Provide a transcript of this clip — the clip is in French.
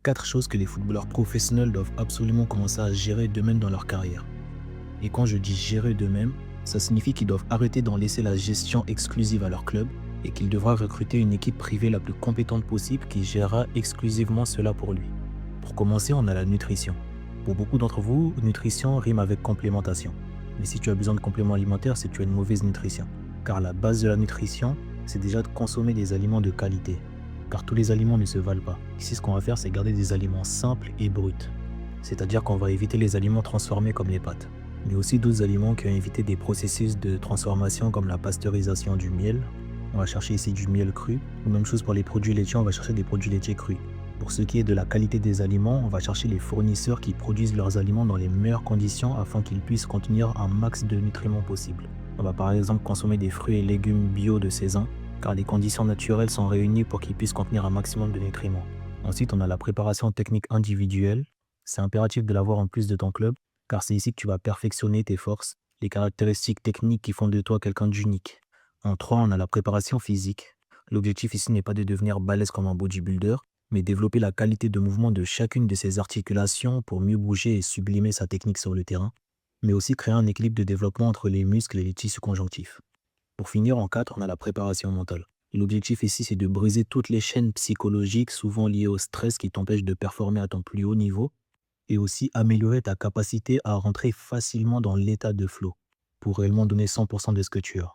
4 choses que les footballeurs professionnels doivent absolument commencer à gérer d'eux-mêmes dans leur carrière. Et quand je dis gérer d'eux-mêmes, ça signifie qu'ils doivent arrêter d'en laisser la gestion exclusive à leur club et qu'ils devraient recruter une équipe privée la plus compétente possible qui gérera exclusivement cela pour lui. Pour commencer, on a la nutrition. Pour beaucoup d'entre vous, nutrition rime avec complémentation. Mais si tu as besoin de compléments alimentaires, c'est que tu as une mauvaise nutrition. Car la base de la nutrition, c'est déjà de consommer des aliments de qualité. Car tous les aliments ne se valent pas. Ici, ce qu'on va faire, c'est garder des aliments simples et bruts. C'est-à-dire qu'on va éviter les aliments transformés comme les pâtes. Mais aussi d'autres aliments qui ont évité des processus de transformation comme la pasteurisation du miel. On va chercher ici du miel cru. Ou même chose pour les produits laitiers, on va chercher des produits laitiers crus. Pour ce qui est de la qualité des aliments, on va chercher les fournisseurs qui produisent leurs aliments dans les meilleures conditions afin qu'ils puissent contenir un max de nutriments possible. On va par exemple consommer des fruits et légumes bio de saison, car les conditions naturelles sont réunies pour qu'ils puissent contenir un maximum de nutriments. Ensuite, on a la préparation technique individuelle. C'est impératif de l'avoir en plus de ton club, car c'est ici que tu vas perfectionner tes forces, les caractéristiques techniques qui font de toi quelqu'un d'unique. En 3, on a la préparation physique. L'objectif ici n'est pas de devenir balèze comme un bodybuilder, mais développer la qualité de mouvement de chacune de ses articulations pour mieux bouger et sublimer sa technique sur le terrain, mais aussi créer un équilibre de développement entre les muscles et les tissus conjonctifs. Pour finir, en 4, on a la préparation mentale. L'objectif ici, c'est de briser toutes les chaînes psychologiques souvent liées au stress qui t'empêchent de performer à ton plus haut niveau et aussi améliorer ta capacité à rentrer facilement dans l'état de flow pour réellement donner 100% de ce que tu as.